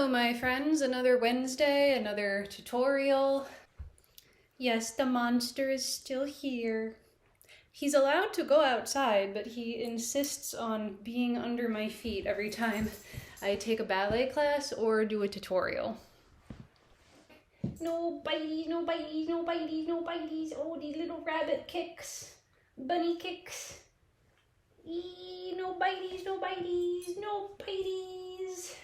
Hello my friends, another Wednesday, another tutorial. Yes, the monster is still here. He's allowed to go outside, but he insists on being under my feet every time I take a ballet class or do a tutorial. No bites, no bites, no bites, no bites. Oh, these little rabbit kicks. Bunny kicks. Eee, no bites, no bites, no bites.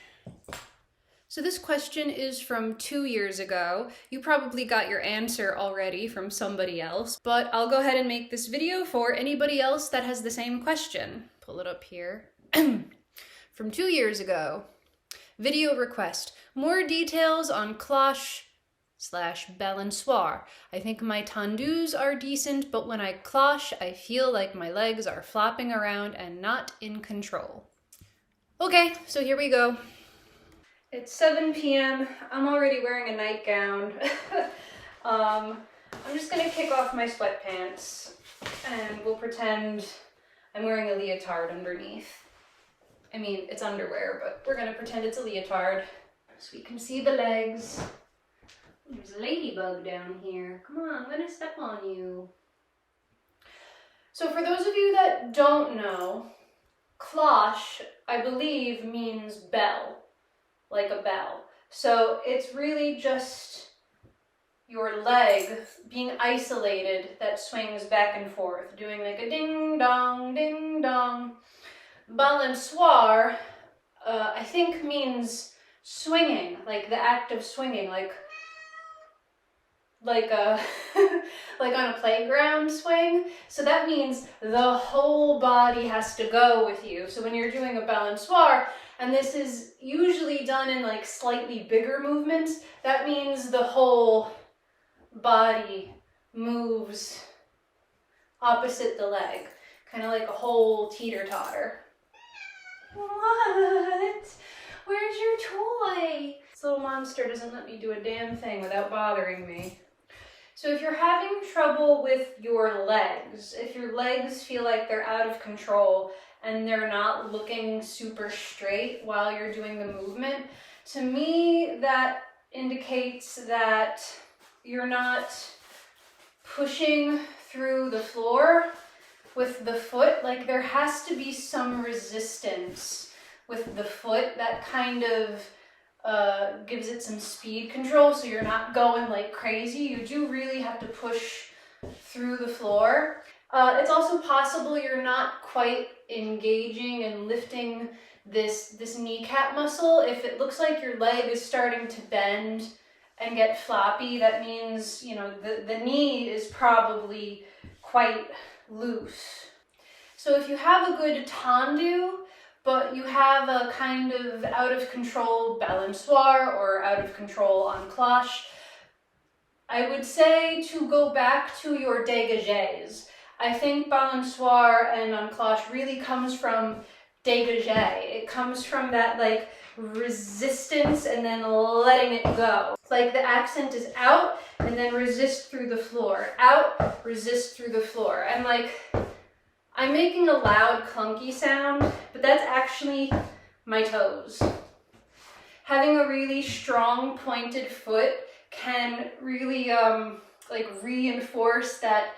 So this question is from 2 years ago. You probably got your answer already from somebody else, but I'll go ahead and make this video for anybody else that has the same question. Pull it up here. From 2 years ago. Video request. More details on cloche / balançoire. I think my tendus are decent, but when I cloche, I feel like my legs are flopping around and not in control. Okay, so here we go. It's 7 p.m. I'm already wearing a nightgown. I'm just gonna kick off my sweatpants and we'll pretend I'm wearing a leotard underneath. I mean, it's underwear, but we're gonna pretend it's a leotard so we can see the legs. There's a ladybug down here. Come on, I'm gonna step on you. So for those of you that don't know, cloche, I believe, means bell. Like a bell. So it's really just your leg being isolated that swings back and forth, doing like a ding dong, ding dong. Balançoire, I think means swinging, like the act of swinging, like a like on a playground swing. So that means the whole body has to go with you. So when you're doing a balançoire, and this is usually done in like slightly bigger movements, that means the whole body moves opposite the leg, kind of like a whole teeter-totter. What? Where's your toy? This little monster doesn't let me do a damn thing without bothering me. So if you're having trouble with your legs, if your legs feel like they're out of control and they're not looking super straight while you're doing the movement, to me that indicates that you're not pushing through the floor with the foot. Like there has to be some resistance with the foot that kind of gives it some speed control, so you're not going like crazy. You do really have to push through the floor. It's also possible you're not quite engaging and lifting this kneecap muscle. If it looks like your leg is starting to bend and get floppy, that means, you know, the knee is probably quite loose. So if you have a good tendu, but you have a kind of out of control balançoire or out of control en cloche, I would say to go back to your dégagés. I think balançoire and en cloche really comes from dégagé. It comes from that like resistance and then letting it go. It's like the accent is out and then resist through the floor. Out, resist through the floor. And like, I'm making a loud clunky sound, but that's actually my toes. Having a really strong pointed foot can really like reinforce that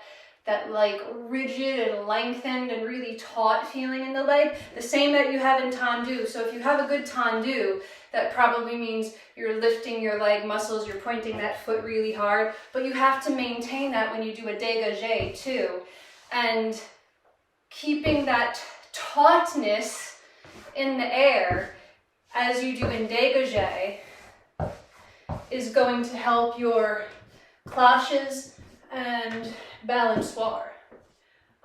like rigid and lengthened and really taut feeling in the leg, the same that you have in tendu. So if you have a good tendu, that probably means you're lifting your leg muscles, you're pointing that foot really hard, but you have to maintain that when you do a dégagé too. And keeping that tautness in the air as you do in dégagé is going to help your cloches and balançoire.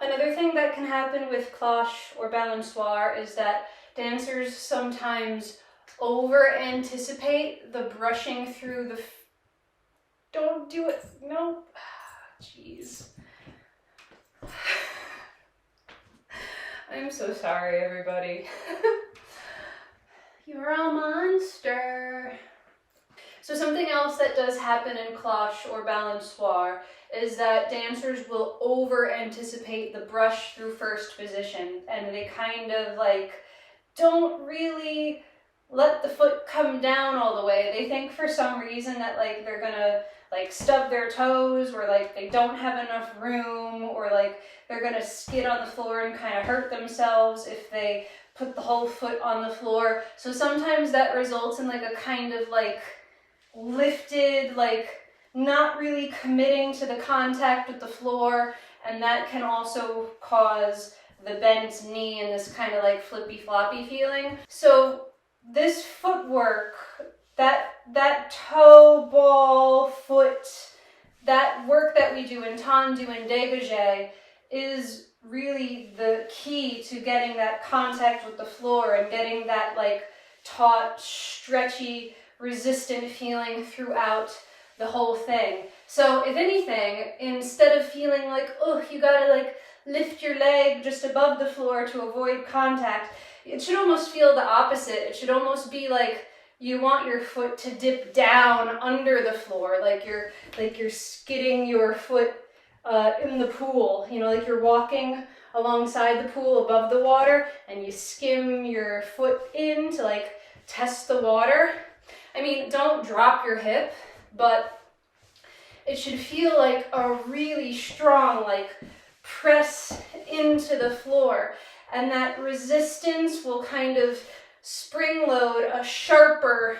Another thing that can happen with cloche or balançoire is that dancers sometimes over-anticipate the brushing through the... Don't do it, no. Jeez. I'm so sorry, everybody. You're a monster. So something else that does happen in cloche or balançoire is that dancers will over-anticipate the brush through first position, and they kind of like don't really let the foot come down all the way. They think for some reason that like they're gonna like stub their toes, or like they don't have enough room, or like they're gonna skid on the floor and kind of hurt themselves if they put the whole foot on the floor. So sometimes that results in like a kind of like lifted, like not really committing to the contact with the floor, and that can also cause the bent knee and this kind of like flippy floppy feeling. So this footwork, that toe, ball, foot, that work that we do in tendu and dégagé is really the key to getting that contact with the floor and getting that like taut, stretchy, resistant feeling throughout the whole thing. So if anything, instead of feeling like, oh, you gotta like lift your leg just above the floor to avoid contact, it should almost feel the opposite. It should almost be like you want your foot to dip down under the floor, like you're skidding your foot in the pool, you know, like you're walking alongside the pool above the water and you skim your foot in to like test the water. I mean, don't drop your hip, but it should feel like a really strong like press into the floor, and that resistance will kind of spring load a sharper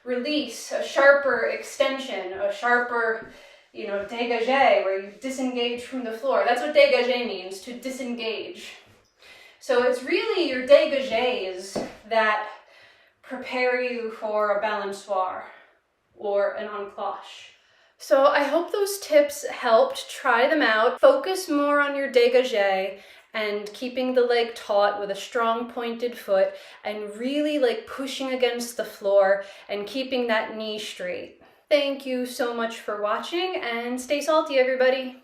release, a sharper extension, a sharper, you know, dégagé, where you disengage from the floor. That's what dégagé means, to disengage. So it's really your dégagés that prepare you for a balançoire or an cloche. So I hope those tips helped. Try them out. Focus more on your dégagé and keeping the leg taut with a strong pointed foot, and really like pushing against the floor and keeping that knee straight. Thank you so much for watching, and stay salty, everybody.